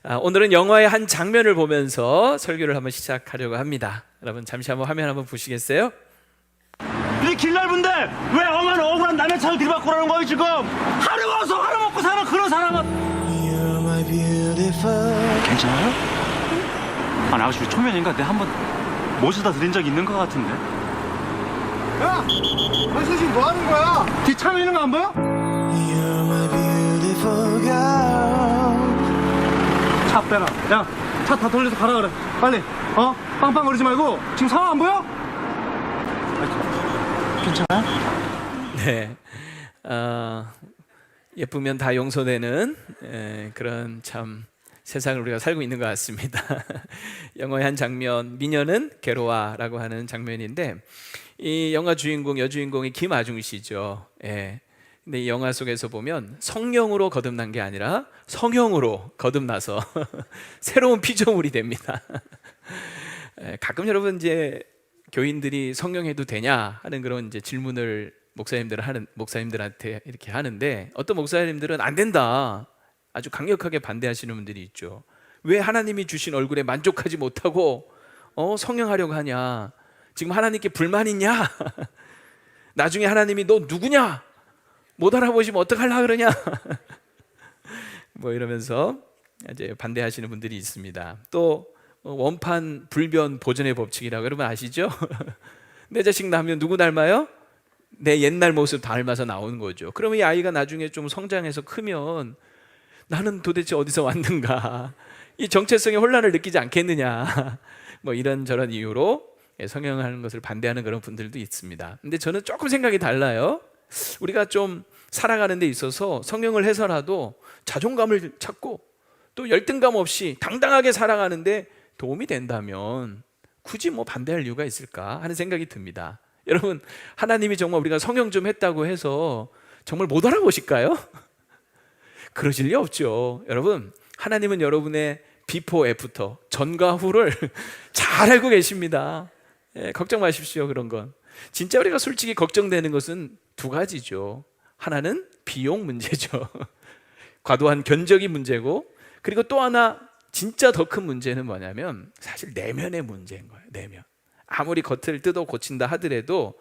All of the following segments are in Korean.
오늘은 영화의 한 장면을 보면서 설교를 한번 시작하려고 합니다. 여러분 잠시 한번 화면 한번 보시겠어요? 이 길 넓은데 왜 엄한 억울한 남의 차를 들이받고 그러는 거야 지금? 하루 와서 하루 먹고 사는 그런 사람은 괜찮아요? 아니 아저씨 초면인가 내가 한번 모셔다 드린 적 있는 것 같은데. 야! 당신 지금 뭐 하는 거야? 뒤차에 있는 거 안 보여? 차 빼라. 야, 차 다 돌려서 가라 그래. 빨리. 빵빵거리지 말고. 지금 상황 안 보여? 괜찮아요? 네, 예쁘면 다 용서되는 그런 참 세상을 우리가 살고 있는 것 같습니다. 영화의 한 장면, 미녀는 괴로워라고 하는 장면인데 이 영화 주인공, 여주인공이 김아중 씨죠. 근데 이 영화 속에서 보면 성령으로 거듭난 게 아니라 성형으로 거듭나서 새로운 피조물이 됩니다. 가끔 여러분 이제 교인들이 성령해도 되냐 하는 그런 이제 질문을 목사님들한테 이렇게 하는데 어떤 목사님들은 안 된다 아주 강력하게 반대하시는 분들이 있죠. 왜 하나님이 주신 얼굴에 만족하지 못하고 성형하려고 하냐? 지금 하나님께 불만 있냐? 나중에 하나님이 너 누구냐? 못 알아보시면 어떡하려고 그러냐? 뭐 이러면서 이제 반대하시는 분들이 있습니다. 또 원판 불변 보존의 법칙이라고 여러분 아시죠? 내 자식 낳으면 누구 닮아요? 내 옛날 모습 닮아서 나오는 거죠. 그러면 이 아이가 나중에 좀 성장해서 크면 나는 도대체 어디서 왔는가? 이 정체성의 혼란을 느끼지 않겠느냐? 뭐 이런저런 이유로 성형하는 것을 반대하는 그런 분들도 있습니다. 근데 저는 조금 생각이 달라요. 우리가 좀 살아가는 데 있어서 성형을 해서라도 자존감을 찾고 또 열등감 없이 당당하게 살아가는데 도움이 된다면 굳이 뭐 반대할 이유가 있을까 하는 생각이 듭니다. 여러분, 하나님이 정말 우리가 성형 좀 했다고 해서 정말 못 알아보실까요? 그러실 리 없죠. 여러분, 하나님은 여러분의 비포 애프터, 전과 후를 잘 알고 계십니다. 걱정 마십시오. 그런 건 진짜 우리가 솔직히 걱정되는 것은 두 가지죠. 하나는 비용 문제죠. 과도한 견적이 문제고, 그리고 또 하나 진짜 더 큰 문제는 뭐냐면 사실 내면의 문제인 거예요. 내면. 아무리 겉을 뜯어 고친다 하더라도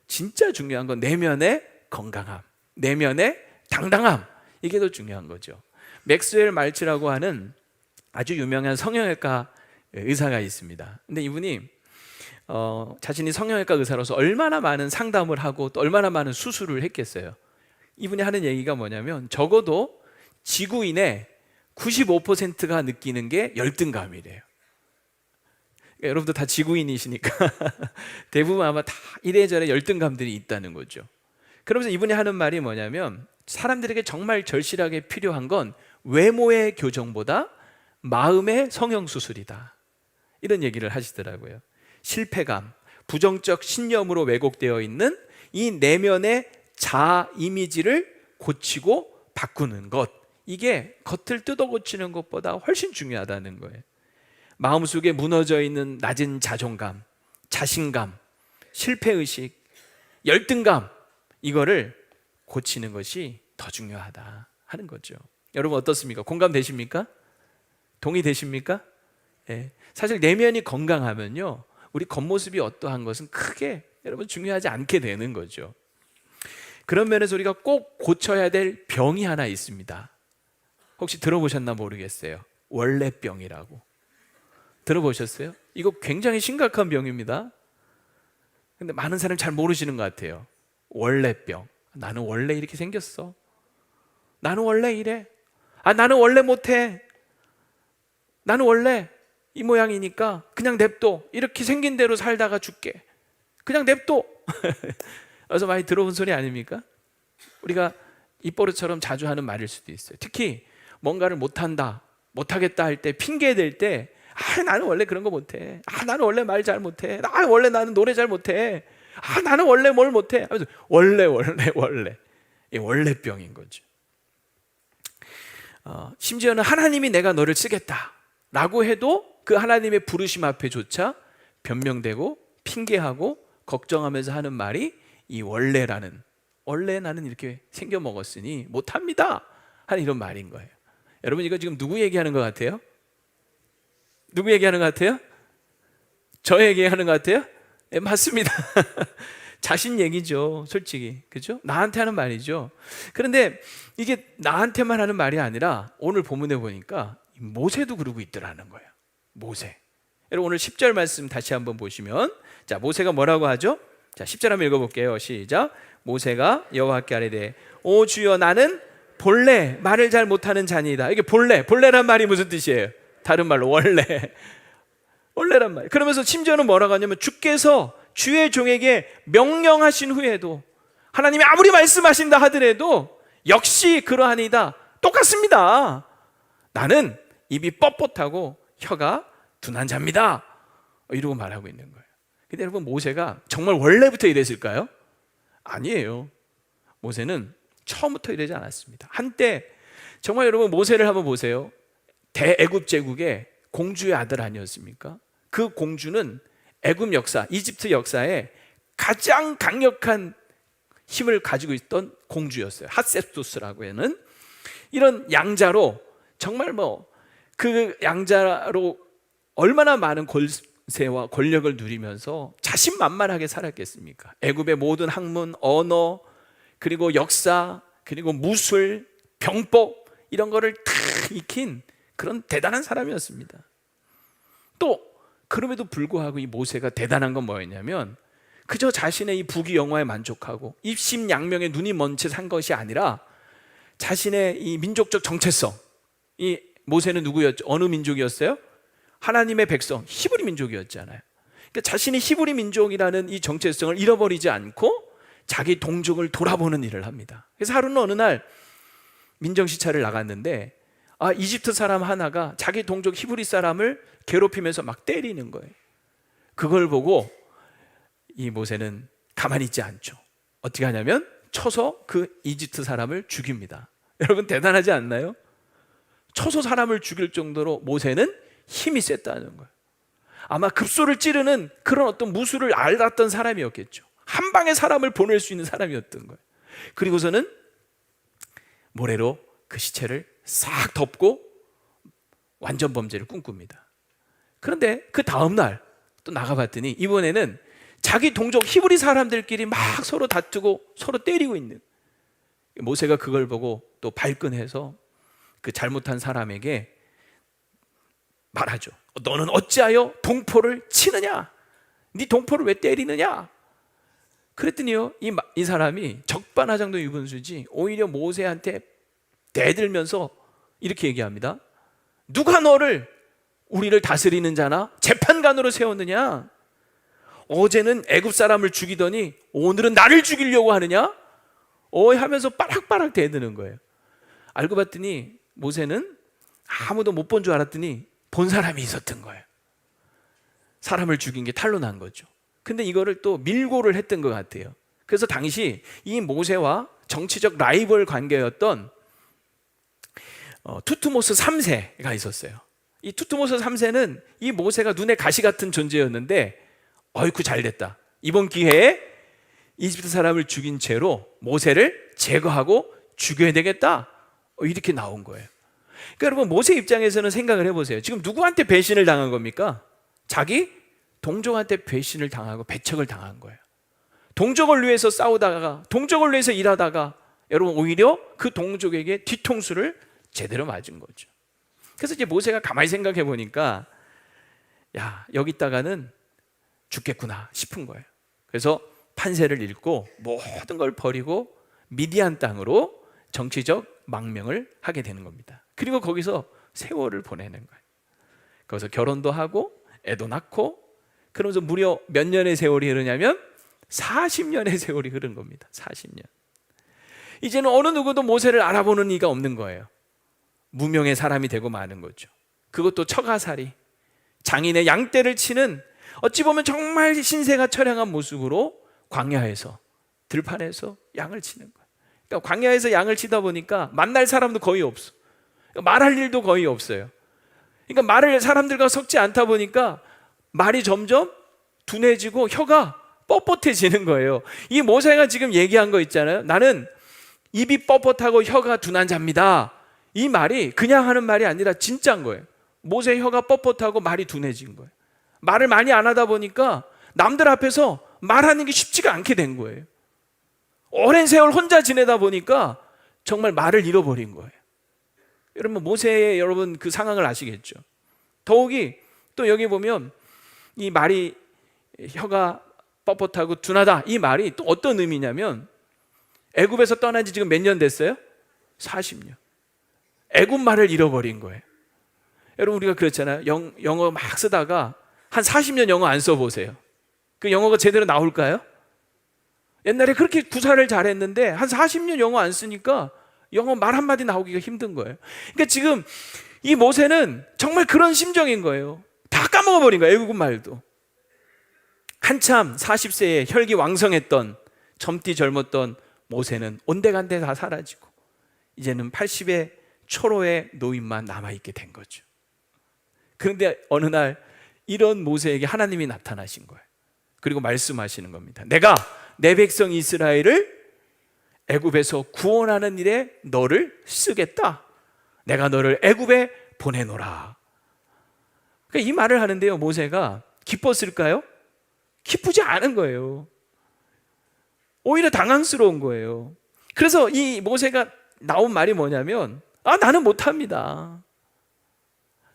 진짜 중요한 건 내면의 건강함, 내면의 당당함, 이게 더 중요한 거죠. 맥스웰 말츠라고 하는 아주 유명한 성형외과 의사가 있습니다. 근데 이분이 자신이 성형외과 의사로서 얼마나 많은 상담을 하고 또 얼마나 많은 수술을 했겠어요. 이분이 하는 얘기가 뭐냐면 적어도 지구인의 95%가 느끼는 게 열등감이래요. 그러니까 여러분도 다 지구인이시니까 대부분 아마 다 이래저래 열등감들이 있다는 거죠. 그러면서 이분이 하는 말이 뭐냐면 사람들에게 정말 절실하게 필요한 건 외모의 교정보다 마음의 성형수술이다, 이런 얘기를 하시더라고요. 실패감, 부정적 신념으로 왜곡되어 있는 이 내면의 자아 이미지를 고치고 바꾸는 것, 이게 겉을 뜯어 고치는 것보다 훨씬 중요하다는 거예요. 마음속에 무너져 있는 낮은 자존감, 자신감, 실패의식, 열등감, 이거를 고치는 것이 더 중요하다 하는 거죠. 여러분 어떻습니까? 공감되십니까? 동의되십니까? 사실 내면이 건강하면요, 우리 겉모습이 어떠한 것은 크게 여러분 중요하지 않게 되는 거죠. 그런 면에서 우리가 꼭 고쳐야 될 병이 하나 있습니다. 혹시 들어보셨나 모르겠어요. 원래병이라고. 들어보셨어요? 이거 굉장히 심각한 병입니다. 근데 많은 사람이 잘 모르시는 것 같아요. 원래병. 나는 원래 이렇게 생겼어. 나는 원래 이래. 나는 원래 못해. 나는 원래 이 모양이니까 그냥 냅둬. 이렇게 생긴 대로 살다가 죽게. 그냥 냅둬. 어디서 많이 들어본 소리 아닙니까? 우리가 입버릇처럼 자주 하는 말일 수도 있어요. 특히 뭔가를 못한다, 못하겠다 할 때, 핑계 될 때, 나는 원래 그런 거 못해. 나는 원래 말 잘 못해. 원래 나는 노래 잘 못해. 나는 원래 뭘 못해. 원래. 이 원래병인 거죠. 심지어는 하나님이 내가 너를 쓰겠다 라고 해도 그 하나님의 부르심 앞에조차 변명되고 핑계하고 걱정하면서 하는 말이 이 원래 나는 이렇게 생겨 먹었으니 못합니다 하는 이런 말인 거예요. 여러분 이거 지금 누구 얘기하는 것 같아요? 누구 얘기하는 것 같아요? 저 얘기하는 것 같아요? 네, 맞습니다. 자신 얘기죠, 솔직히. 그죠? 나한테 하는 말이죠. 그런데 이게 나한테만 하는 말이 아니라 오늘 본문에 보니까 모세도 그러고 있더라는 거예요. 모세. 여러분 오늘 10절 말씀 다시 한번 보시면, 자, 모세가 뭐라고 하죠? 자, 10절 한번 읽어볼게요. 시작. 모세가 여호와께 아뢰되 오 주여 나는 본래 말을 잘 못하는 자니이다. 이게 본래란 말이 무슨 뜻이에요? 다른 말로 원래란 말. 그러면서 심지어는 뭐라고 하냐면 주께서 주의 종에게 명령하신 후에도, 하나님이 아무리 말씀하신다 하더라도 역시 그러하니다. 똑같습니다. 나는 입이 뻣뻣하고 혀가 둔한 자입니다. 이러고 말하고 있는 거예요. 근데 여러분 모세가 정말 원래부터 이랬을까요? 아니에요. 모세는 처음부터 이러지 않았습니다. 한때 정말 여러분 모세를 한번 보세요. 대애굽 제국의 공주의 아들 아니었습니까? 그 공주는 애굽 역사, 이집트 역사에 가장 강력한 힘을 가지고 있던 공주였어요. 핫세프스라고 하는 이런 양자로, 정말 그 양자로 얼마나 많은 권세와 권력을 누리면서 자신만만하게 살았겠습니까? 애굽의 모든 학문, 언어, 그리고 역사, 그리고 무술, 병법 이런 거를 다 익힌 그런 대단한 사람이었습니다. 또 그럼에도 불구하고 이 모세가 대단한 건 뭐였냐면 그저 자신의 이 부귀영화에 만족하고 입심양명에 눈이 먼 채 산 것이 아니라 자신의 이 민족적 정체성, 이 모세는 누구였죠? 어느 민족이었어요? 하나님의 백성, 히브리 민족이었잖아요. 그러니까 자신이 히브리 민족이라는 이 정체성을 잃어버리지 않고 자기 동족을 돌아보는 일을 합니다. 그래서 하루는 어느 날 민정시찰을 나갔는데 이집트 사람 하나가 자기 동족 히브리 사람을 괴롭히면서 막 때리는 거예요. 그걸 보고 이 모세는 가만히 있지 않죠. 어떻게 하냐면 쳐서 그 이집트 사람을 죽입니다. 여러분 대단하지 않나요? 쳐서 사람을 죽일 정도로 모세는 힘이 셌다는 거예요. 아마 급소를 찌르는 그런 어떤 무술을 알았던 사람이었겠죠. 한 방에 사람을 보낼 수 있는 사람이었던 거예요. 그리고서는 모래로 그 시체를 싹 덮고 완전 범죄를 꿈꿉니다. 그런데 그 다음날 또 나가봤더니 이번에는 자기 동족 히브리 사람들끼리 막 서로 다투고 서로 때리고 있는, 모세가 그걸 보고 또 발끈해서 그 잘못한 사람에게 말하죠. 너는 어찌하여 동포를 치느냐? 네 동포를 왜 때리느냐? 그랬더니요, 이 사람이 적반하장도 유분수지 오히려 모세한테 대들면서 이렇게 얘기합니다. 누가 너를 우리를 다스리는 자나 재판관으로 세웠느냐? 어제는 애굽 사람을 죽이더니 오늘은 나를 죽이려고 하느냐? 하면서 빠락빠락 대드는 거예요. 알고 봤더니 모세는 아무도 못 본 줄 알았더니 본 사람이 있었던 거예요. 사람을 죽인 게 탄로난 거죠. 근데 이거를 또 밀고를 했던 것 같아요. 그래서 당시 이 모세와 정치적 라이벌 관계였던 투트모스 3세가 있었어요. 이 투트모스 3세는 이 모세가 눈에 가시 같은 존재였는데 어이쿠 잘됐다, 이번 기회에 이집트 사람을 죽인 채로 모세를 제거하고 죽여야 되겠다, 이렇게 나온 거예요. 그러니까 여러분 모세 입장에서는 생각을 해보세요. 지금 누구한테 배신을 당한 겁니까? 자기 동족한테 배신을 당하고 배척을 당한 거예요. 동족을 위해서 싸우다가, 동족을 위해서 일하다가 여러분 오히려 그 동족에게 뒤통수를 제대로 맞은 거죠. 그래서 이제 모세가 가만히 생각해 보니까 야, 여기다가는 죽겠구나 싶은 거예요. 그래서 판세를 읽고 모든 걸 버리고 미디안 땅으로 정치적 망명을 하게 되는 겁니다. 그리고 거기서 세월을 보내는 거예요. 거기서 결혼도 하고 애도 낳고, 그러면서 무려 몇 년의 세월이 흐르냐면 40년의 세월이 흐른 겁니다. 40년. 이제는 어느 누구도 모세를 알아보는 이가 없는 거예요. 무명의 사람이 되고 마는 거죠. 그것도 처가살이, 장인의 양떼를 치는, 어찌 보면 정말 신세가 처량한 모습으로 광야에서, 들판에서 양을 치는 거예요. 그러니까 광야에서 양을 치다 보니까 만날 사람도 거의 없어. 그러니까 말할 일도 거의 없어요. 그러니까 말을 사람들과 섞지 않다 보니까 말이 점점 둔해지고 혀가 뻣뻣해지는 거예요. 이 모세가 지금 얘기한 거 있잖아요. 나는 입이 뻣뻣하고 혀가 둔한 자입니다. 이 말이 그냥 하는 말이 아니라 진짜인 거예요. 모세의 혀가 뻣뻣하고 말이 둔해진 거예요. 말을 많이 안 하다 보니까 남들 앞에서 말하는 게 쉽지가 않게 된 거예요. 오랜 세월 혼자 지내다 보니까 정말 말을 잃어버린 거예요. 여러분, 모세의 여러분 그 상황을 아시겠죠? 더욱이 또 여기 보면 이 말이 혀가 뻣뻣하고 둔하다, 이 말이 또 어떤 의미냐면 애굽에서 떠난 지 지금 몇 년 됐어요? 40년. 애굽 말을 잃어버린 거예요. 여러분, 우리가 그렇잖아요. 영어 막 쓰다가 한 40년 영어 안 써보세요. 그 영어가 제대로 나올까요? 옛날에 그렇게 구사를 잘했는데 한 40년 영어 안 쓰니까 영어 말 한마디 나오기가 힘든 거예요. 그러니까 지금 이 모세는 정말 그런 심정인 거예요. 다 까먹어버린 거예요. 애국 말도. 한참 40세에 혈기왕성했던 젊디 젊었던 모세는 온데간데 다 사라지고 이제는 80의 초로의 노인만 남아있게 된 거죠. 그런데 어느 날 이런 모세에게 하나님이 나타나신 거예요. 그리고 말씀하시는 겁니다. 내가 내 백성 이스라엘을 애굽에서 구원하는 일에 너를 쓰겠다. 내가 너를 애굽에 보내노라. 그러니까 이 말을 하는데요, 모세가 기뻤을까요? 기쁘지 않은 거예요. 오히려 당황스러운 거예요. 그래서 이 모세가 나온 말이 뭐냐면, 나는 못합니다.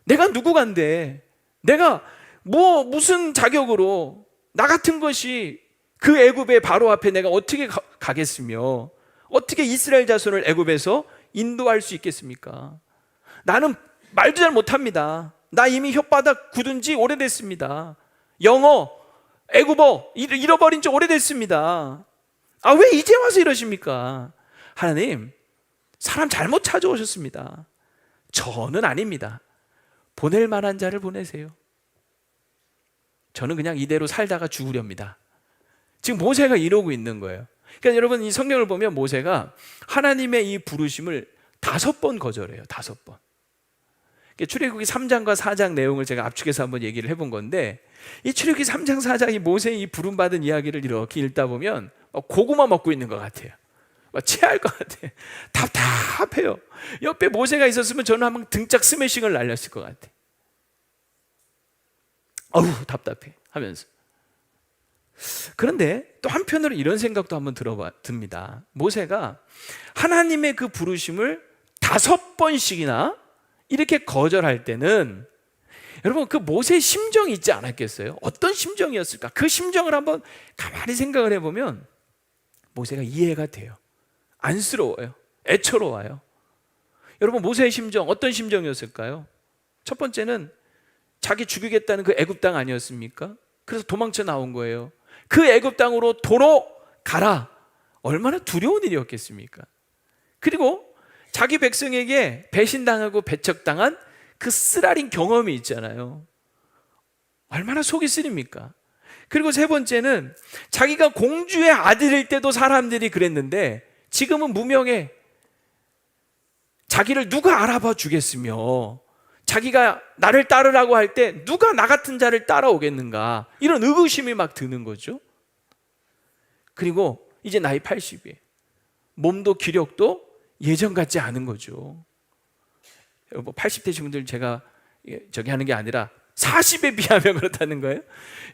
내가 누구간데, 내가 무슨 자격으로 나 같은 것이 그 애굽의 바로 앞에 내가 어떻게 가겠으며 어떻게 이스라엘 자손을 애굽에서 인도할 수 있겠습니까? 나는 말도 잘 못합니다. 나 이미 혓바닥 굳은 지 오래됐습니다. 영어, 애굽어 잃어버린 지 오래됐습니다. 왜 이제 와서 이러십니까? 하나님, 사람 잘못 찾아오셨습니다. 저는 아닙니다. 보낼 만한 자를 보내세요. 저는 그냥 이대로 살다가 죽으렵니다. 지금 모세가 이러고 있는 거예요. 그러니까 여러분, 이 성경을 보면 모세가 하나님의 이 부르심을 5번 거절해요. 5번. 출애굽기 3장과 4장 내용을 제가 압축해서 한번 얘기를 해본 건데, 이 출애굽기 3장 4장이 모세의 이 부름받은 이야기를 이렇게 읽다 보면 고구마 먹고 있는 것 같아요. 체할 것 같아요. 답답해요. 옆에 모세가 있었으면 저는 한번 등짝 스매싱을 날렸을 것 같아요. 답답해 하면서. 그런데 또 한편으로 이런 생각도 한번 듭니다. 모세가 하나님의 그 부르심을 5번씩이나 이렇게 거절할 때는 여러분, 그 모세의 심정이 있지 않았겠어요? 어떤 심정이었을까? 그 심정을 한번 가만히 생각을 해보면 모세가 이해가 돼요. 안쓰러워요. 애처로워요. 여러분, 모세의 심정 어떤 심정이었을까요? 첫 번째는 자기 죽이겠다는 그 애굽 땅 아니었습니까? 그래서 도망쳐 나온 거예요. 그 애굽 땅으로 도로 가라. 얼마나 두려운 일이었겠습니까? 그리고 자기 백성에게 배신당하고 배척당한 그 쓰라린 경험이 있잖아요. 얼마나 속이 쓰립니까? 그리고 세 번째는 자기가 공주의 아들일 때도 사람들이 그랬는데 지금은 무명해. 자기를 누가 알아봐 주겠으며 자기가 나를 따르라고 할 때 누가 나 같은 자를 따라오겠는가, 이런 의구심이 막 드는 거죠. 그리고 이제 나이 80이에요. 몸도 기력도 예전 같지 않은 거죠. 80대신 분들 제가 저기 하는 게 아니라 40에 비하면 그렇다는 거예요.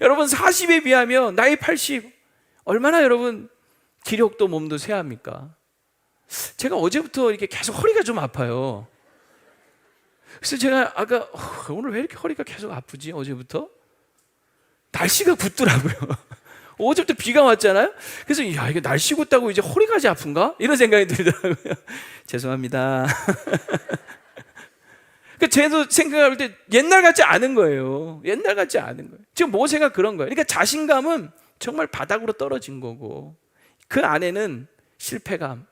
여러분, 40에 비하면 나이 80, 얼마나 여러분 기력도 몸도 쇠합니까? 제가 어제부터 이렇게 계속 허리가 좀 아파요. 그래서 제가 아까 오늘 왜 이렇게 허리가 계속 아프지? 어제부터 날씨가 굳더라고요. 어제부터 비가 왔잖아요. 그래서 이게 날씨 굳다고 이제 허리까지 아픈가? 이런 생각이 들더라고요. 죄송합니다. 저도 생각할 때 옛날 같지 않은 거예요. 옛날 같지 않은 거예요. 지금 모세가 그런 거예요. 그러니까 자신감은 정말 바닥으로 떨어진 거고, 그 안에는 실패감,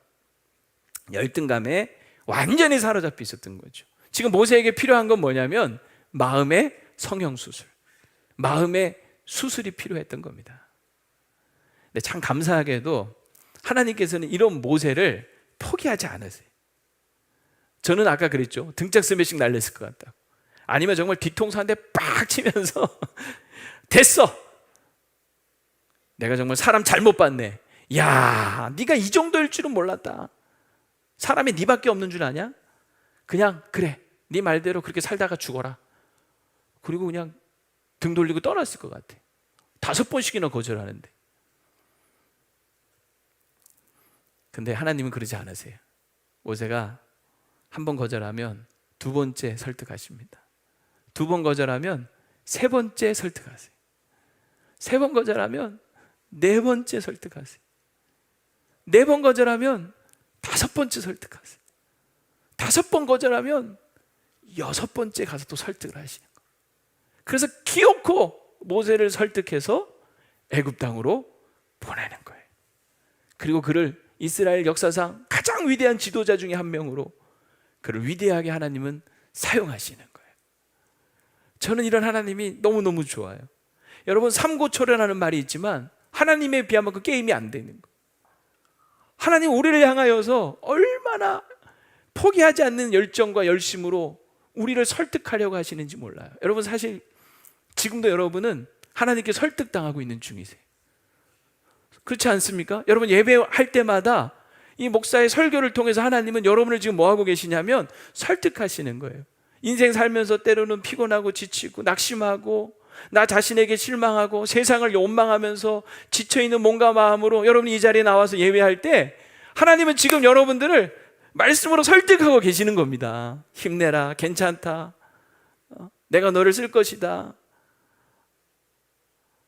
열등감에 완전히 사로잡혀 있었던 거죠. 지금 모세에게 필요한 건 뭐냐면 마음의 성형수술, 마음의 수술이 필요했던 겁니다. 근데 참 감사하게도 하나님께서는 이런 모세를 포기하지 않으세요. 저는 아까 그랬죠. 등짝 스매싱 날렸을 것 같다고. 아니면 정말 뒤통수 한 대 빡 치면서 됐어, 내가 정말 사람 잘못 봤네. 야, 네가 이 정도일 줄은 몰랐다. 사람이 네밖에 없는 줄 아냐? 그냥 그래, 네 말대로 그렇게 살다가 죽어라. 그리고 그냥 등 돌리고 떠났을 것 같아. 5번씩이나 거절하는데. 근데 하나님은 그러지 않으세요. 모세가 한 번 거절하면 2번째 설득하십니다. 2번 거절하면 3번째 설득하세요. 3번 거절하면 4번째 설득하세요. 4번 거절하면 5번째 설득하세요. 5번 거절하면 6번째 가서 또 설득을 하시는 거예요. 그래서 기어코 모세를 설득해서 애굽 땅으로 보내는 거예요. 그리고 그를 이스라엘 역사상 가장 위대한 지도자 중에 한 명으로 그를 위대하게 하나님은 사용하시는 거예요. 저는 이런 하나님이 너무너무 좋아요. 여러분, 삼고초려라는 말이 있지만 하나님에 비하면 그 게임이 안 되는 거예요. 하나님 우리를 향하여서 얼마나 포기하지 않는 열정과 열심으로 우리를 설득하려고 하시는지 몰라요. 여러분, 사실 지금도 여러분은 하나님께 설득당하고 있는 중이세요. 그렇지 않습니까? 여러분, 예배할 때마다 이 목사의 설교를 통해서 하나님은 여러분을 지금 뭐 하고 계시냐면 설득하시는 거예요. 인생 살면서 때로는 피곤하고 지치고 낙심하고 나 자신에게 실망하고 세상을 원망하면서 지쳐있는 몸과 마음으로 여러분이 이 자리에 나와서 예배할 때 하나님은 지금 여러분들을 말씀으로 설득하고 계시는 겁니다. 힘내라, 괜찮다, 내가 너를 쓸 것이다.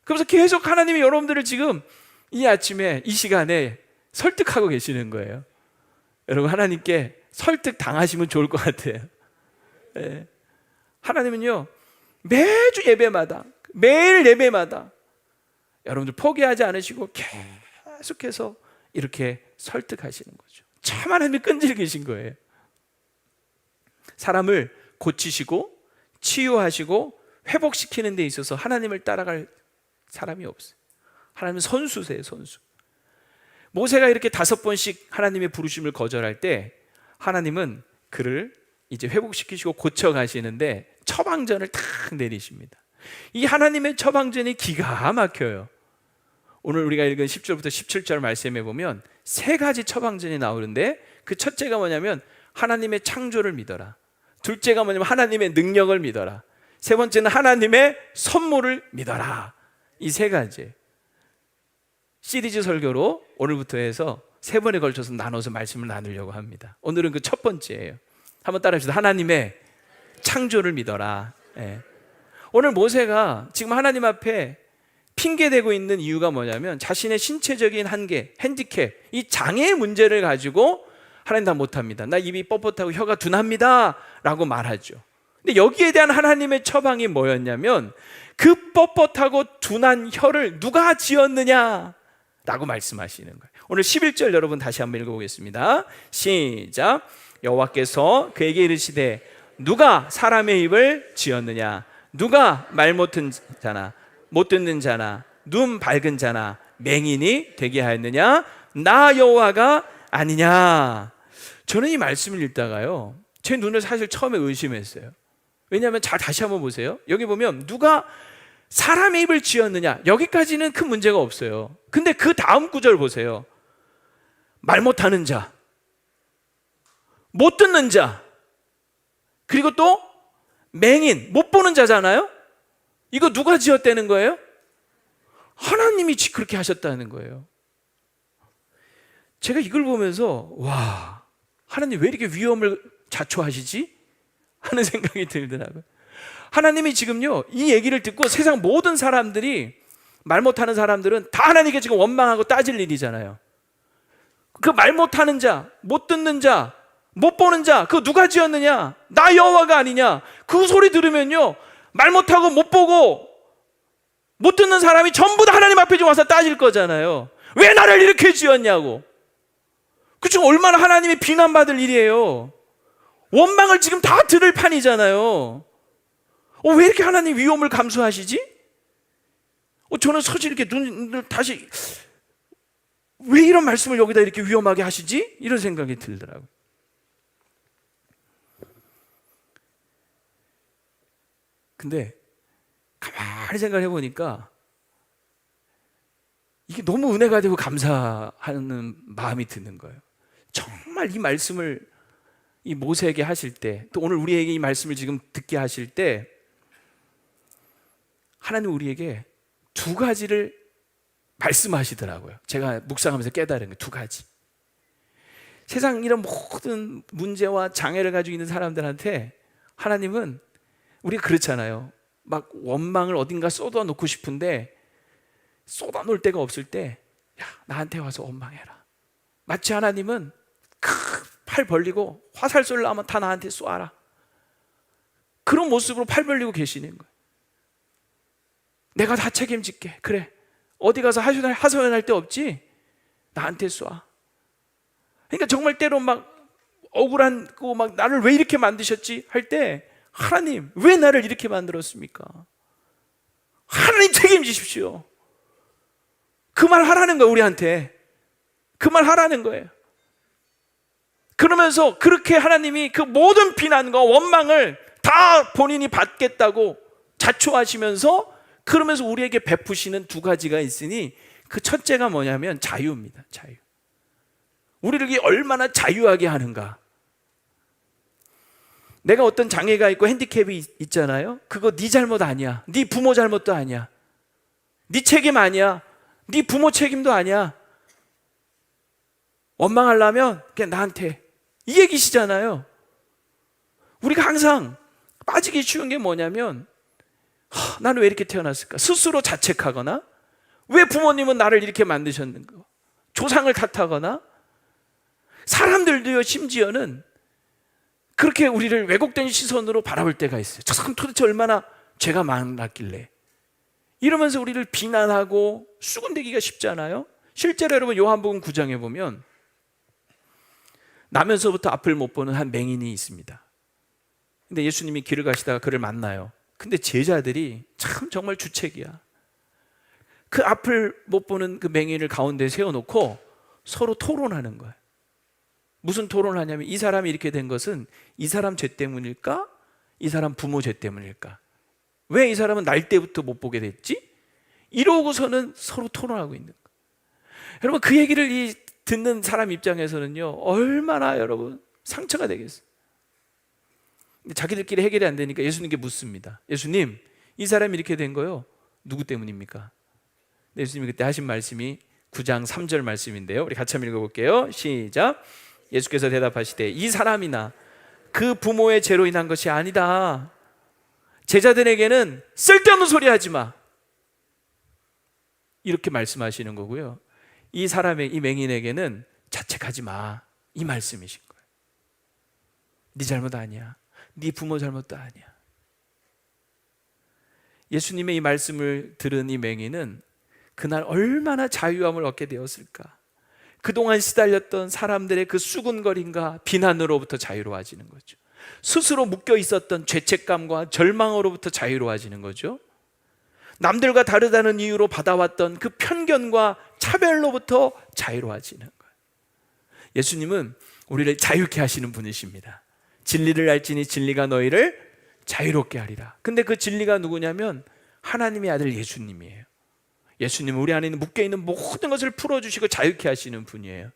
그래서 계속 하나님이 여러분들을 지금 이 아침에 이 시간에 설득하고 계시는 거예요. 여러분, 하나님께 설득 당하시면 좋을 것 같아요. 네. 하나님은요, 매주 예배마다, 매일 예배마다 여러분들 포기하지 않으시고 계속해서 이렇게 설득하시는 거죠. 참 하나님이 끈질기신 거예요. 사람을 고치시고 치유하시고 회복시키는 데 있어서 하나님을 따라갈 사람이 없어요. 하나님은 선수세요, 선수. 모세가 이렇게 5번씩 하나님의 부르심을 거절할 때 하나님은 그를 이제 회복시키시고 고쳐가시는데 처방전을 탁 내리십니다. 이 하나님의 처방전이 기가 막혀요. 오늘 우리가 읽은 10절부터 17절 말씀에 보면 3가지 처방전이 나오는데 그 첫째가 뭐냐면 하나님의 창조를 믿어라. 둘째가 뭐냐면 하나님의 능력을 믿어라. 3번째는 하나님의 선물을 믿어라. 이 3가지 시리즈 설교로 오늘부터 해서 3번에 걸쳐서 나눠서 말씀을 나누려고 합니다. 오늘은 그 첫 번째예요. 한번 따라합시다. 하나님의 창조를 믿어라. 예. 오늘 모세가 지금 하나님 앞에 핑계대고 있는 이유가 뭐냐면 자신의 신체적인 한계, 핸디캡, 이 장애의 문제를 가지고 하나님 다 못합니다. 나 입이 뻣뻣하고 혀가 둔합니다 라고 말하죠. 근데 여기에 대한 하나님의 처방이 뭐였냐면 그 뻣뻣하고 둔한 혀를 누가 지었느냐 라고 말씀하시는 거예요. 오늘 11절 여러분 다시 한번 읽어보겠습니다. 시작. 여호와께서 그에게 이르시되 누가 사람의 입을 지었느냐? 누가 말 못듣는 자나 못 듣는 자나 눈 밝은 자나 맹인이 되게 하였느냐? 나 여호와가 아니냐? 저는 이 말씀을 읽다가요, 제 눈을 사실 처음에 의심했어요. 왜냐하면 잘 다시 한번 보세요. 여기 보면 누가 사람의 입을 지었느냐? 여기까지는 큰 문제가 없어요. 근데 그 다음 구절 보세요. 말 못하는 자, 못 듣는 자, 그리고 또 맹인, 못 보는 자잖아요. 이거 누가 지었다는 거예요? 하나님이 그렇게 하셨다는 거예요. 제가 이걸 보면서 와, 하나님 왜 이렇게 위험을 자초하시지? 하는 생각이 들더라고요. 하나님이 지금요, 이 얘기를 듣고 세상 모든 사람들이, 말 못하는 사람들은 다 하나님께 지금 원망하고 따질 일이잖아요. 그 말 못하는 자, 못 듣는 자, 못 보는 자, 그거 누가 지었느냐? 나 여호와가 아니냐? 그 소리 들으면요, 말 못하고 못 보고 못 듣는 사람이 전부 다 하나님 앞에 좀 와서 따질 거잖아요. 왜 나를 이렇게 지었냐고. 그중 얼마나 하나님이 비난받을 일이에요. 원망을 지금 다 들을 판이잖아요. 왜 이렇게 하나님 위험을 감수하시지? 저는 솔직히 이렇게 눈을 다시, 왜 이런 말씀을 여기다 이렇게 위험하게 하시지? 이런 생각이 들더라고요. 근데 가만히 생각해 보니까 이게 너무 은혜가 되고 감사하는 마음이 드는 거예요. 정말 이 말씀을 이 모세에게 하실 때, 또 오늘 우리에게 이 말씀을 지금 듣게 하실 때 하나님 우리에게 두 가지를 말씀하시더라고요. 제가 묵상하면서 깨달은 게 두 가지. 세상 이런 모든 문제와 장애를 가지고 있는 사람들한테 하나님은, 우리가 그렇잖아요. 막 원망을 어딘가 쏟아놓고 싶은데 쏟아놓을 데가 없을 때, 야, 나한테 와서 원망해라. 마치 하나님은 팔 벌리고 화살 쏠라면 다 나한테 쏘아라. 그런 모습으로 팔 벌리고 계시는 거예요. 내가 다 책임질게. 그래, 어디 가서 하소연할 데 없지? 나한테 쏴. 그러니까 정말 때로 막 억울한 거, 막 나를 왜 이렇게 만드셨지? 할 때, 하나님 왜 나를 이렇게 만들었습니까? 하나님 책임지십시오. 그 말 하라는 거예요. 우리한테 그 말 하라는 거예요. 그러면서 그렇게 하나님이 그 모든 비난과 원망을 다 본인이 받겠다고 자초하시면서, 그러면서 우리에게 베푸시는 두 가지가 있으니, 그 첫째가 뭐냐면 자유입니다. 자유. 우리를 얼마나 자유하게 하는가. 내가 어떤 장애가 있고 핸디캡이 있잖아요. 그거 네 잘못 아니야. 네 부모 잘못도 아니야. 네 책임 아니야. 네 부모 책임도 아니야. 원망하려면 그냥 나한테, 이 얘기시잖아요. 우리가 항상 빠지기 쉬운 게 뭐냐면, 나는 왜 이렇게 태어났을까? 스스로 자책하거나, 왜 부모님은 나를 이렇게 만드셨는가? 조상을 탓하거나, 사람들도요, 심지어는 그렇게 우리를 왜곡된 시선으로 바라볼 때가 있어요. 저 사람 도대체 얼마나 죄가 많았길래, 이러면서 우리를 비난하고 수군대기가 쉽잖아요. 실제로 여러분 요한복음 9장에 보면 나면서부터 앞을 못 보는 한 맹인이 있습니다. 근데 예수님이 길을 가시다가 그를 만나요. 근데 제자들이 참 정말 주책이야. 그 앞을 못 보는 그 맹인을 가운데 세워놓고 서로 토론하는 거예요. 무슨 토론을 하냐면, 이 사람이 이렇게 된 것은 이 사람 죄 때문일까? 이 사람 부모 죄 때문일까? 왜 이 사람은 날 때부터 못 보게 됐지? 이러고서는 서로 토론하고 있는 거예요. 여러분, 그 얘기를 듣는 사람 입장에서는요, 얼마나 여러분 상처가 되겠어요. 자기들끼리 해결이 안 되니까 예수님께 묻습니다. 예수님, 이 사람이 이렇게 된 거요, 누구 때문입니까? 예수님이 그때 하신 말씀이 9장 3절 말씀인데요, 우리 같이 한번 읽어볼게요. 시작. 예수께서 대답하시되, 이 사람이나 그 부모의 죄로 인한 것이 아니다. 제자들에게는 쓸데없는 소리 하지 마, 이렇게 말씀하시는 거고요. 이 사람의, 이 맹인에게는 자책하지 마, 이 말씀이신 거예요. 네 잘못 아니야. 네 부모 잘못도 아니야. 예수님의 이 말씀을 들은 이 맹인은 그날 얼마나 자유함을 얻게 되었을까. 그동안 시달렸던 사람들의 그 수군거림과 비난으로부터 자유로워지는 거죠. 스스로 묶여 있었던 죄책감과 절망으로부터 자유로워지는 거죠. 남들과 다르다는 이유로 받아왔던 그 편견과 차별로부터 자유로워지는 거예요. 예수님은 우리를 자유케 하시는 분이십니다. 진리를 알지니 진리가 너희를 자유롭게 하리라. 근데 그 진리가 누구냐면 하나님의 아들 예수님이에요. 예수님은 우리 안에 묶여있는 모든 것을 풀어주시고 자유케 하시는 분이에요.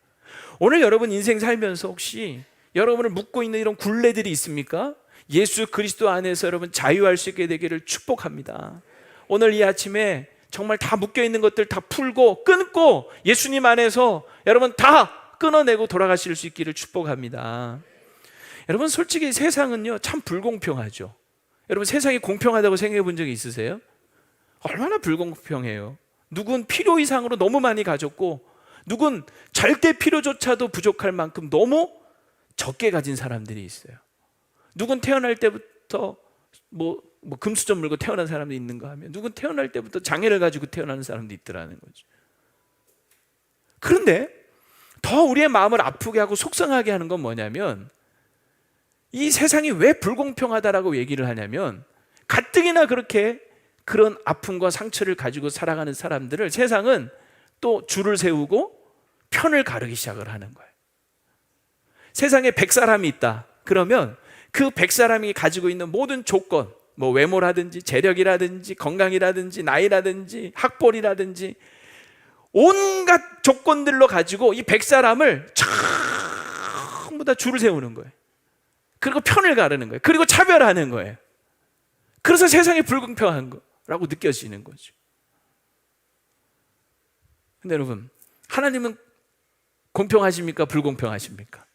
오늘 여러분 인생 살면서 혹시 여러분을 묶고 있는 이런 굴레들이 있습니까? 예수 그리스도 안에서 여러분 자유할 수 있게 되기를 축복합니다. 오늘 이 아침에 정말 다 묶여있는 것들 다 풀고 끊고 예수님 안에서 여러분 다 끊어내고 돌아가실 수 있기를 축복합니다. 여러분, 솔직히 세상은요 참 불공평하죠. 여러분, 세상이 공평하다고 생각해 본 적이 있으세요? 얼마나 불공평해요. 누군 필요 이상으로 너무 많이 가졌고, 누군 절대 필요조차도 부족할 만큼 너무 적게 가진 사람들이 있어요. 누군 태어날 때부터 뭐 금수저 물고 태어난 사람도 있는가 하면, 누군 태어날 때부터 장애를 가지고 태어나는 사람도 있더라는 거죠. 그런데 더 우리의 마음을 아프게 하고 속상하게 하는 건 뭐냐면, 이 세상이 왜 불공평하다라고 얘기를 하냐면, 가뜩이나 그렇게 그런 아픔과 상처를 가지고 살아가는 사람들을 세상은 또 줄을 세우고 편을 가르기 시작을 하는 거예요. 세상에 100사람이 있다. 그러면 그 100사람이 가지고 있는 모든 조건, 뭐 외모라든지 재력이라든지 건강이라든지 나이라든지 학벌이라든지 온갖 조건들로 가지고 이 100사람을 전부 다 줄을 세우는 거예요. 그리고 편을 가르는 거예요. 그리고 차별하는 거예요. 그래서 세상이 불공평한 거라고 라고 느껴지는 거죠. 근데 여러분, 하나님은 공평하십니까? 불공평하십니까?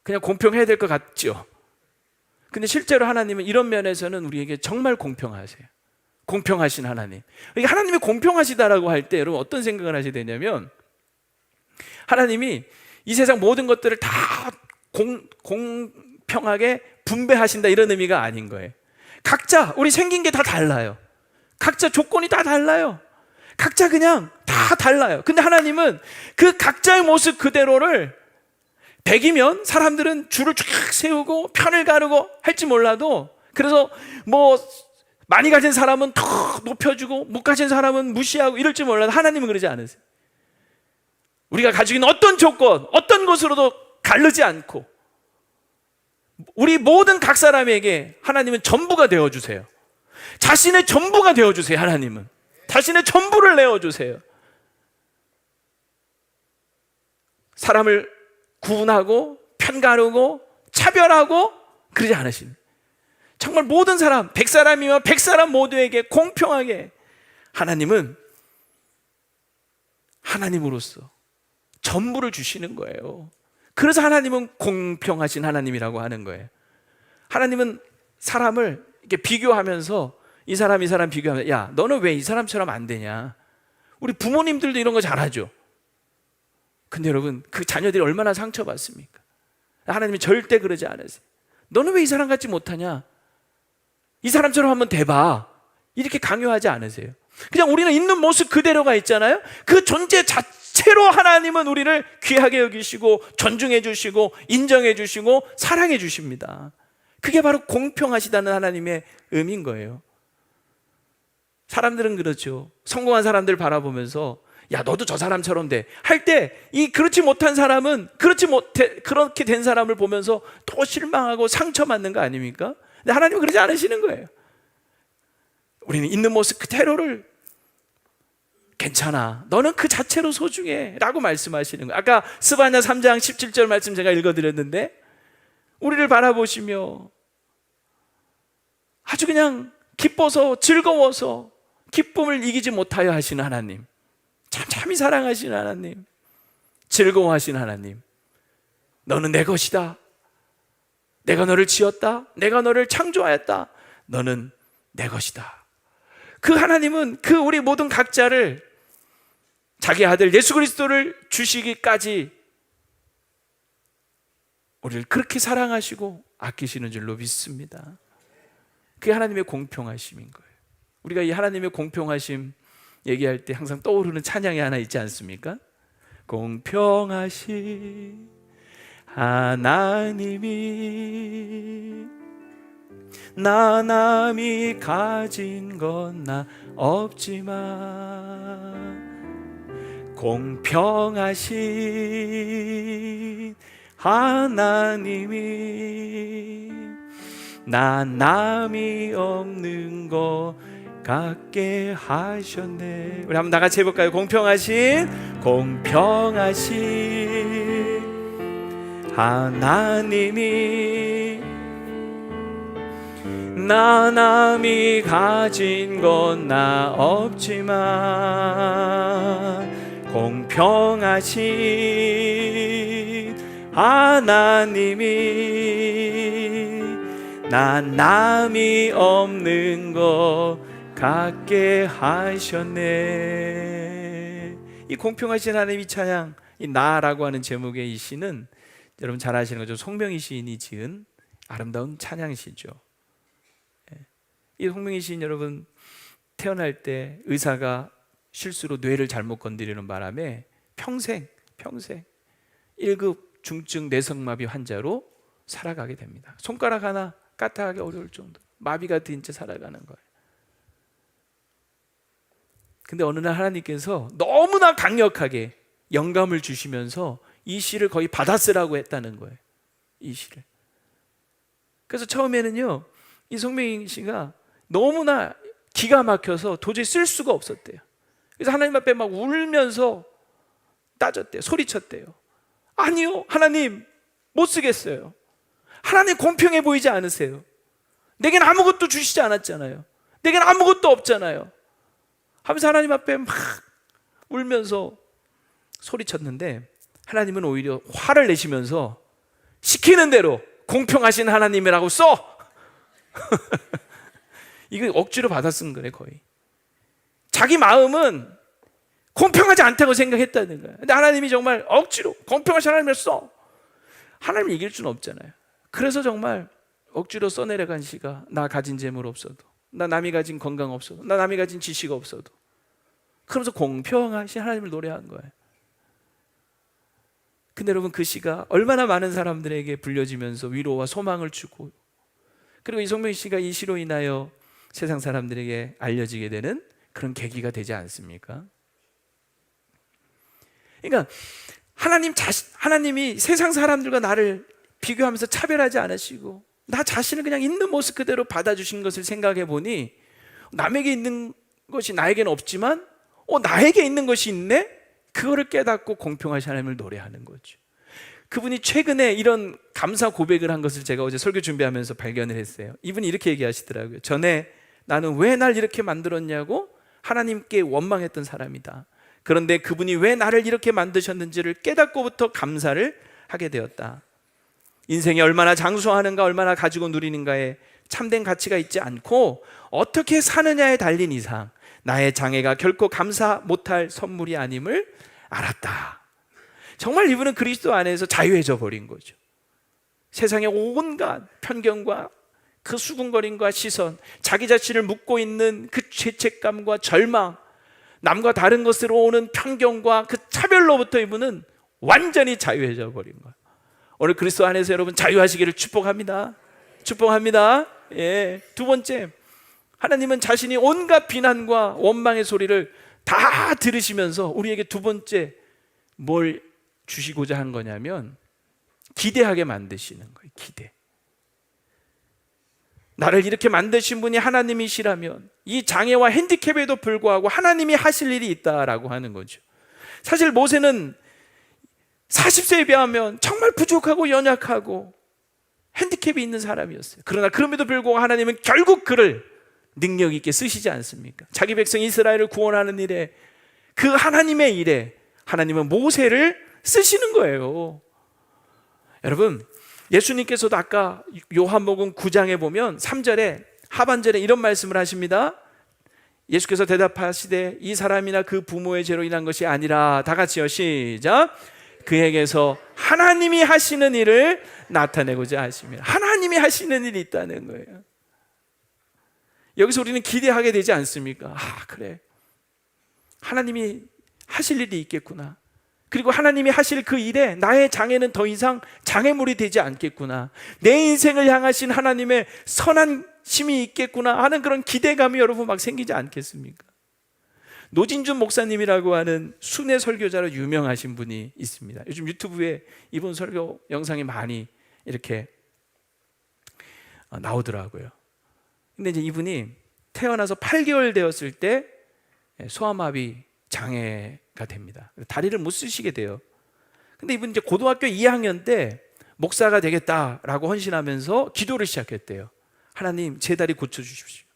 그냥 공평해야 될 것 같죠. 근데 실제로 하나님은 이런 면에서는 우리에게 정말 공평하세요. 공평하신 하나님. 그러니까 하나님이 공평하시다라고 할 때 여러분 어떤 생각을 하셔야 되냐면, 하나님이 이 세상 모든 것들을 다 공평하게 분배하신다 이런 의미가 아닌 거예요. 각자 우리 생긴 게 다 달라요. 각자 조건이 다 달라요. 각자 그냥 다 달라요. 근데 하나님은 그 각자의 모습 그대로를 100이면 사람들은 줄을 쫙 세우고 편을 가르고 할지 몰라도, 그래서 뭐 많이 가진 사람은 더 높여주고 못 가진 사람은 무시하고 이럴지 몰라도 하나님은 그러지 않으세요. 우리가 가지고 있는 어떤 조건, 어떤 것으로도 가르지 않고 우리 모든 각 사람에게 하나님은 전부가 되어주세요. 자신의 전부가 되어주세요. 하나님은 자신의 전부를 내어주세요. 사람을 구분하고 편가르고 차별하고 그러지 않으십니다. 정말 모든 사람, 100사람이면 100사람 모두에게 공평하게 하나님은 하나님으로서 전부를 주시는 거예요. 그래서 하나님은 공평하신 하나님이라고 하는 거예요. 하나님은 사람을 이렇게 비교하면서 이 사람 비교하면서, 야, 너는 왜 이 사람처럼 안 되냐? 우리 부모님들도 이런 거 잘하죠. 근데 여러분, 그 자녀들이 얼마나 상처받습니까? 하나님이 절대 그러지 않으세요. 너는 왜 이 사람 같지 못하냐? 이 사람처럼 한번 돼봐. 이렇게 강요하지 않으세요. 그냥 우리는 있는 모습 그대로가 있잖아요. 그 존재 자체로 하나님은 우리를 귀하게 여기시고 존중해 주시고 인정해 주시고 사랑해 주십니다. 그게 바로 공평하시다는 하나님의 의미인 거예요. 사람들은 그렇죠. 성공한 사람들 바라보면서, 야, 너도 저 사람처럼 돼 할 때, 이 그렇지 못한 사람은 그렇게 된 사람을 보면서 또 실망하고 상처받는 거 아닙니까? 근데 하나님은 그러지 않으시는 거예요. 우리는 있는 모습 그대로를, 괜찮아, 너는 그 자체로 소중해 라고 말씀하시는 거예요. 아까 스바냐 3장 17절 말씀 제가 읽어드렸는데, 우리를 바라보시며 아주 그냥 기뻐서 즐거워서 기쁨을 이기지 못하여 하시는 하나님, 참참히 사랑하시는 하나님, 즐거워하시는 하나님, 너는 내 것이다, 내가 너를 지었다, 내가 너를 창조하였다, 너는 내 것이다. 그 하나님은 그 우리 모든 각자를 자기 아들 예수 그리스도를 주시기까지 우리를 그렇게 사랑하시고 아끼시는 줄로 믿습니다. 그게 하나님의 공평하심인 거예요. 우리가 이 하나님의 공평하심 얘기할 때 항상 떠오르는 찬양이 하나 있지 않습니까? 공평하신 하나님이 나 남이 가진 건 나 없지만, 공평하신 하나님이 나 남이 없는 거 갖게 하셨네. 우리 한번 다 같이 해볼까요? 공평하신 하나님이 나 남이 가진 건 나 없지만, 공평하신 하나님이 나 남이 없는 거 갖게 하셨네. 이 공평하신 하나님이 찬양, 이 나라고 하는 제목의 이 시는 여러분 잘 아시는 거죠. 송명희 시인이 지은 아름다운 찬양시죠. 이 송명희 시인, 여러분 태어날 때 의사가 실수로 뇌를 잘못 건드리는 바람에 평생 1급 중증 뇌성마비 환자로 살아가게 됩니다. 손가락 하나 까딱하기 어려울 정도 마비가 된 채 살아가는 거예요. 근데 어느 날 하나님께서 너무나 강력하게 영감을 주시면서 이 시를 거의 받아 쓰라고 했다는 거예요. 이 시를. 그래서 처음에는요, 이 송명희 씨가 너무나 기가 막혀서 도저히 쓸 수가 없었대요. 그래서 하나님 앞에 막 울면서 따졌대요. 소리쳤대요. 아니요, 하나님 못 쓰겠어요. 하나님 공평해 보이지 않으세요? 내겐 아무것도 주시지 않았잖아요. 내게는 아무것도 없잖아요 하면서 하나님 앞에 막 울면서 소리쳤는데, 하나님은 오히려 화를 내시면서 시키는 대로 공평하신 하나님이라고 써. 이거 억지로 받아 쓴 거래. 거의 자기 마음은 공평하지 않다고 생각했다는 거야. 근데 하나님이 정말 억지로 공평하신 하나님을 써. 하나님을 이길 수는 없잖아요. 그래서 정말 억지로 써내려간 시가, 나 가진 재물 없어도, 나 남이 가진 건강 없어도, 나 남이 가진 지식 없어도, 그러면서 공평하신 하나님을 노래한 거예요. 근데 여러분, 그 시가 얼마나 많은 사람들에게 불려지면서 위로와 소망을 주고, 그리고 이성명 씨가 이 시로 인하여 세상 사람들에게 알려지게 되는 그런 계기가 되지 않습니까? 그러니까 하나님이 세상 사람들과 나를 비교하면서 차별하지 않으시고 나 자신을 그냥 있는 모습 그대로 받아주신 것을 생각해 보니, 남에게 있는 것이 나에게는 없지만 나에게 있는 것이 있네? 그거를 깨닫고 공평하신 하나님을 노래하는 거죠. 그분이 최근에 이런 감사 고백을 한 것을 제가 어제 설교 준비하면서 발견을 했어요. 이분이 이렇게 얘기하시더라고요. 전에 나는 왜 날 이렇게 만들었냐고 하나님께 원망했던 사람이다. 그런데 그분이 왜 나를 이렇게 만드셨는지를 깨닫고부터 감사를 하게 되었다. 인생이 얼마나 장수하는가, 얼마나 가지고 누리는가에 참된 가치가 있지 않고 어떻게 사느냐에 달린 이상 나의 장애가 결코 감사 못할 선물이 아님을 알았다. 정말 이분은 그리스도 안에서 자유해져 버린 거죠. 세상의 온갖 편견과 그 수군거림과 시선, 자기 자신을 묻고 있는 그 죄책감과 절망, 남과 다른 것으로 오는 편견과 그 차별로부터 이분은 완전히 자유해져 버린 거예요. 오늘 그리스도 안에서 여러분 자유하시기를 축복합니다. 축복합니다. 예. 두 번째, 하나님은 자신이 온갖 비난과 원망의 소리를 다 들으시면서 우리에게 두 번째 뭘 주시고자 한 거냐면 기대하게 만드시는 거예요. 기대. 나를 이렇게 만드신 분이 하나님이시라면 이 장애와 핸디캡에도 불구하고 하나님이 하실 일이 있다라고 하는 거죠. 사실 모세는 40세에 비하면 정말 부족하고 연약하고 핸디캡이 있는 사람이었어요. 그러나 그럼에도 불구하고 하나님은 결국 그를 능력 있게 쓰시지 않습니까? 자기 백성 이스라엘을 구원하는 일에, 그 하나님의 일에 하나님은 모세를 쓰시는 거예요. 여러분, 예수님께서도 아까 요한복음 9장에 보면 3절에 하반절에 이런 말씀을 하십니다. 예수께서 대답하시되 이 사람이나 그 부모의 죄로 인한 것이 아니라, 다 같이요, 시작. 그에게서 하나님이 하시는 일을 나타내고자 하십니다. 하나님이 하시는 일이 있다는 거예요. 여기서 우리는 기대하게 되지 않습니까? 그래, 하나님이 하실 일이 있겠구나. 그리고 하나님이 하실 그 일에 나의 장애는 더 이상 장애물이 되지 않겠구나. 내 인생을 향하신 하나님의 선한 심이 있겠구나 하는 그런 기대감이 여러분 막 생기지 않겠습니까? 노진준 목사님이라고 하는 순회 설교자로 유명하신 분이 있습니다. 요즘 유튜브에 이분 설교 영상이 많이 이렇게 나오더라고요. 근데 이제 이분이 태어나서 8개월 되었을 때 소아마비 장애가 됩니다. 다리를 못 쓰시게 돼요. 근데 이분 이제 고등학교 2학년 때 목사가 되겠다라고 헌신하면서 기도를 시작했대요. 하나님, 제 다리 고쳐주십시오.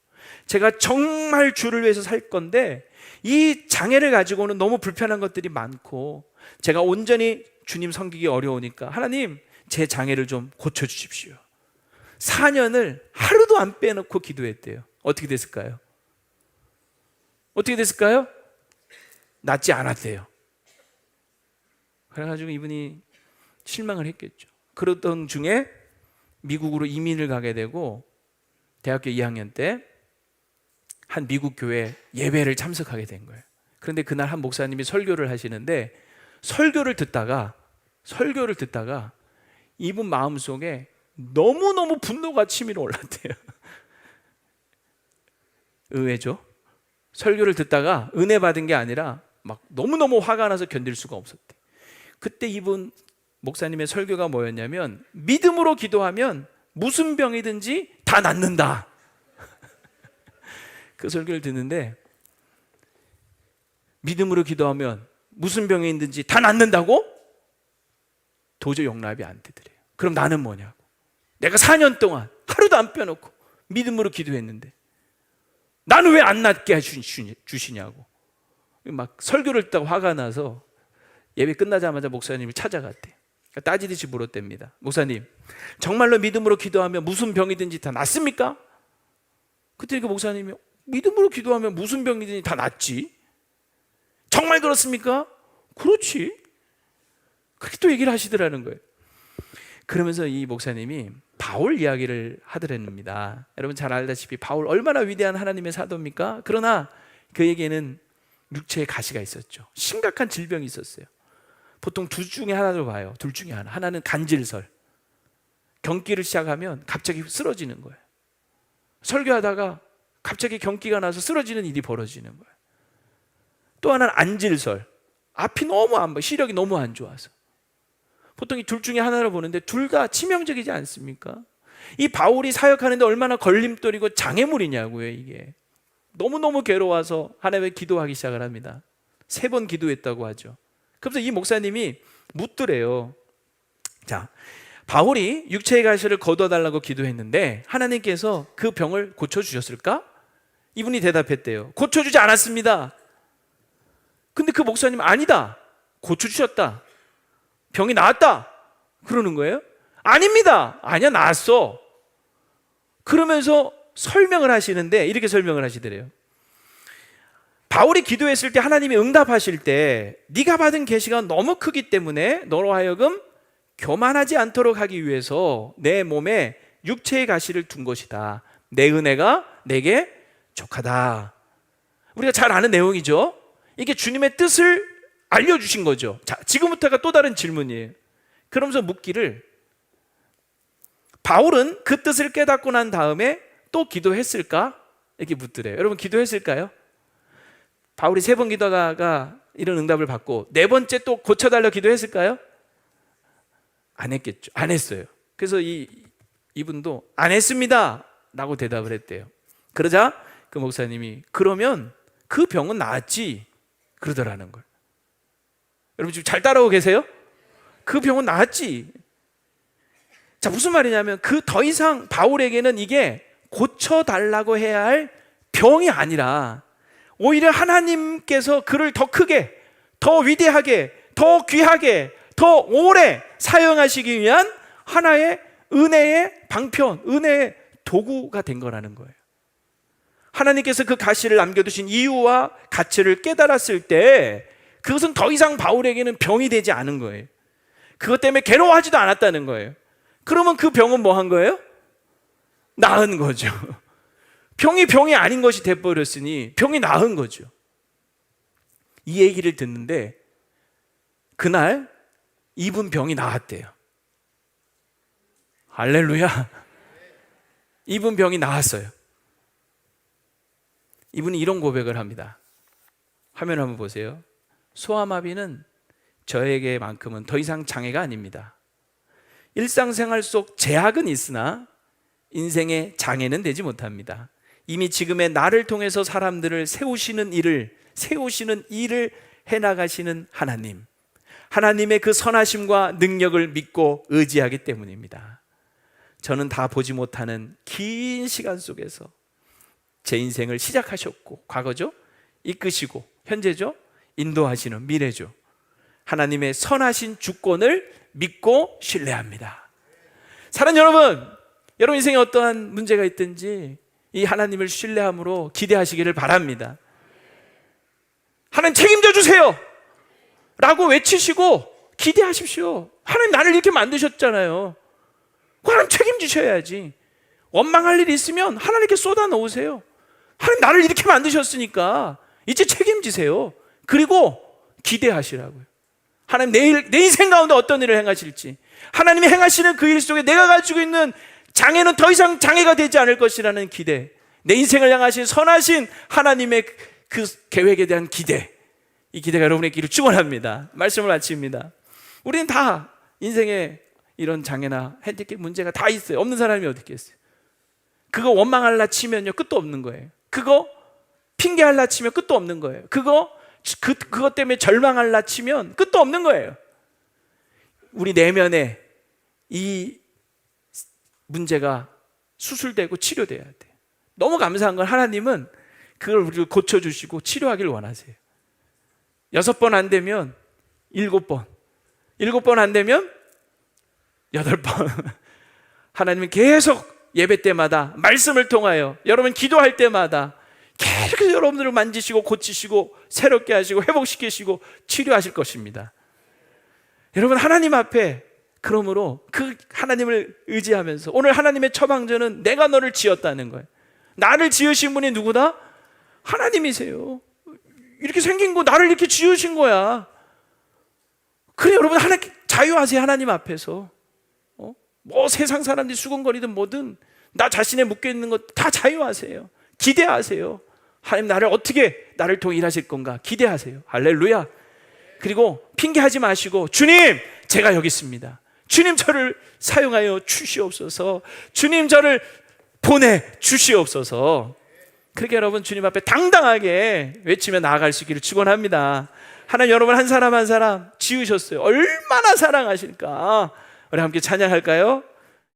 제가 정말 주를 위해서 살 건데 이 장애를 가지고는 너무 불편한 것들이 많고 제가 온전히 주님 섬기기 어려우니까 하나님, 제 장애를 좀 고쳐주십시오. 4년을 하루도 안 빼놓고 기도했대요. 어떻게 됐을까요? 어떻게 됐을까요? 낫지 않았대요. 그래가지고 이분이 실망을 했겠죠. 그러던 중에 미국으로 이민을 가게 되고 대학교 2학년 때 한 미국 교회 예배를 참석하게 된 거예요. 그런데 그날 한 목사님이 설교를 하시는데 설교를 듣다가 이분 마음속에 너무너무 분노가 치밀어 올랐대요. 의외죠? 설교를 듣다가 은혜 받은 게 아니라 막 너무너무 화가 나서 견딜 수가 없었대. 그때 이분 목사님의 설교가 뭐였냐면, 믿음으로 기도하면 무슨 병이든지 다 낫는다. 그 설교를 듣는데 믿음으로 기도하면 무슨 병이 있든지 다 낫는다고? 도저히 용납이 안 되더래요. 그럼 나는 뭐냐고. 내가 4년 동안 하루도 안 빼놓고 믿음으로 기도했는데 나는 왜 안 낫게 주시냐고. 막 설교를 듣다가 화가 나서 예배 끝나자마자 목사님을 찾아갔대. 따지듯이 물었답니다. 목사님, 정말로 믿음으로 기도하면 무슨 병이든지 다 낫습니까? 그때 그 목사님이 믿음으로 기도하면 무슨 병이든지 다 낫지. 정말 그렇습니까? 그렇지. 그렇게 또 얘기를 하시더라는 거예요. 그러면서 이 목사님이 바울 이야기를 하더랍니다. 여러분 잘 알다시피 바울 얼마나 위대한 하나님의 사도입니까? 그러나 그에게는 육체에 가시가 있었죠. 심각한 질병이 있었어요. 보통 둘 중에 하나로 봐요. 둘 중에 하나. 하나는 간질설. 경기를 시작하면 갑자기 쓰러지는 거예요. 설교하다가 갑자기 경기가 나서 쓰러지는 일이 벌어지는 거예요. 또 하나는 안질설. 앞이 너무 안 보여. 시력이 너무 안 좋아서. 보통 이 둘 중에 하나로 보는데 둘 다 치명적이지 않습니까? 이 바울이 사역하는데 얼마나 걸림돌이고 장애물이냐고요, 이게. 너무너무 괴로워서 하나님께 기도하기 시작을 합니다. 3번 기도했다고 하죠. 그래서 이 목사님이 묻더래요. 자, 바울이 육체의 가시를 거둬달라고 기도했는데 하나님께서 그 병을 고쳐주셨을까? 이분이 대답했대요. 고쳐주지 않았습니다. 근데 그 목사님 아니다. 고쳐주셨다. 병이 나았다. 그러는 거예요. 아닙니다. 아니야, 나았어. 그러면서 설명을 하시는데 이렇게 설명을 하시더래요. 바울이 기도했을 때 하나님이 응답하실 때 네가 받은 계시가 너무 크기 때문에 너로 하여금 교만하지 않도록 하기 위해서 내 몸에 육체의 가시를 둔 것이다. 내 은혜가 내게 족하다. 우리가 잘 아는 내용이죠. 이게 주님의 뜻을 알려주신 거죠. 자, 지금부터가 또 다른 질문이에요. 그러면서 묻기를, 바울은 그 뜻을 깨닫고 난 다음에 또 기도했을까? 이렇게 묻더래요. 여러분 기도했을까요? 바울이 3번 기도하다가 이런 응답을 받고 4번째 또 고쳐달라고 기도했을까요? 안 했겠죠. 안 했어요. 그래서 이분도 안 했습니다 라고 대답을 했대요. 그러자 그 목사님이 그러면 그 병은 나았지 그러더라는 거예요. 여러분 지금 잘 따라오고 계세요? 그 병은 나았지. 자, 무슨 말이냐면 그 더 이상 바울에게는 이게 고쳐달라고 해야 할 병이 아니라 오히려 하나님께서 그를 더 크게, 더 위대하게, 더 귀하게, 더 오래 사용하시기 위한 하나의 은혜의 방편, 은혜의 도구가 된 거라는 거예요. 하나님께서 그 가시를 남겨두신 이유와 가치를 깨달았을 때 그것은 더 이상 바울에게는 병이 되지 않은 거예요. 그것 때문에 괴로워하지도 않았다는 거예요. 그러면 그 병은 뭐 한 거예요? 나은 거죠. 병이 아닌 것이 돼버렸으니 병이 나은 거죠. 이 얘기를 듣는데 그날 이분 병이 나았대요. 할렐루야. 이분 병이 나았어요. 이분이 이런 고백을 합니다. 화면 한번 보세요. 소아마비는 저에게만큼은 더 이상 장애가 아닙니다. 일상생활 속 제약은 있으나 인생의 장애는 되지 못합니다. 이미 지금의 나를 통해서 사람들을 세우시는 일을 해나가시는 하나님, 하나님의 그 선하심과 능력을 믿고 의지하기 때문입니다. 저는 다 보지 못하는 긴 시간 속에서 제 인생을 시작하셨고, 과거죠, 이끄시고, 현재죠, 인도하시는 미래죠, 하나님의 선하신 주권을 믿고 신뢰합니다. 사랑하는 여러분, 여러분 인생에 어떠한 문제가 있든지 이 하나님을 신뢰함으로 기대하시기를 바랍니다. 하나님 책임져 주세요 라고 외치시고 기대하십시오. 하나님 나를 이렇게 만드셨잖아요. 하나님 책임지셔야지. 원망할 일이 있으면 하나님께 쏟아 놓으세요. 하나님 나를 이렇게 만드셨으니까 이제 책임지세요. 그리고 기대하시라고요. 하나님 내 인생 가운데 어떤 일을 행하실지, 하나님이 행하시는 그 일 속에 내가 가지고 있는 장애는 더 이상 장애가 되지 않을 것이라는 기대, 내 인생을 향하신 선하신 하나님의 그 계획에 대한 기대, 이 기대가 여러분의 길을 축원합니다. 말씀을 마칩니다. 우리는 다 인생에 이런 장애나 핸디캡 문제가 다 있어요. 없는 사람이 어디 있겠어요? 그거 원망할라 치면요 끝도 없는 거예요. 그거 핑계할라 치면 끝도 없는 거예요. 그것 때문에 절망할라 치면 끝도 없는 거예요. 우리 내면에 이 문제가 수술되고 치료돼야 돼. 너무 감사한 건 하나님은 그걸 우리를 고쳐주시고 치료하길 원하세요. 6번 안 되면 7번, 7번 안 되면 8번. 하나님은 계속 예배 때마다 말씀을 통하여 여러분 기도할 때마다 계속 여러분들을 만지시고 고치시고 새롭게 하시고 회복시키시고 치료하실 것입니다. 여러분 하나님 앞에 그러므로 그 하나님을 의지하면서 오늘 하나님의 처방전은 내가 너를 지었다는 거예요. 나를 지으신 분이 누구다? 하나님이세요. 이렇게 생긴 거 나를 이렇게 지으신 거야. 그래 여러분 하나님 자유하세요. 하나님 앞에서 뭐 세상 사람들이 수군거리든 뭐든 나 자신에 묶여있는 것 다 자유하세요. 기대하세요. 하나님 나를 통해 일하실 건가 기대하세요. 할렐루야. 그리고 핑계하지 마시고 주님 제가 여기 있습니다. 주님 저를 사용하여 주시옵소서. 주님 저를 보내 주시옵소서. 그렇게 여러분 주님 앞에 당당하게 외치며 나아갈 수 있기를 축원합니다. 하나님 여러분 한 사람 한 사람 지으셨어요. 얼마나 사랑하실까. 우리 함께 찬양할까요?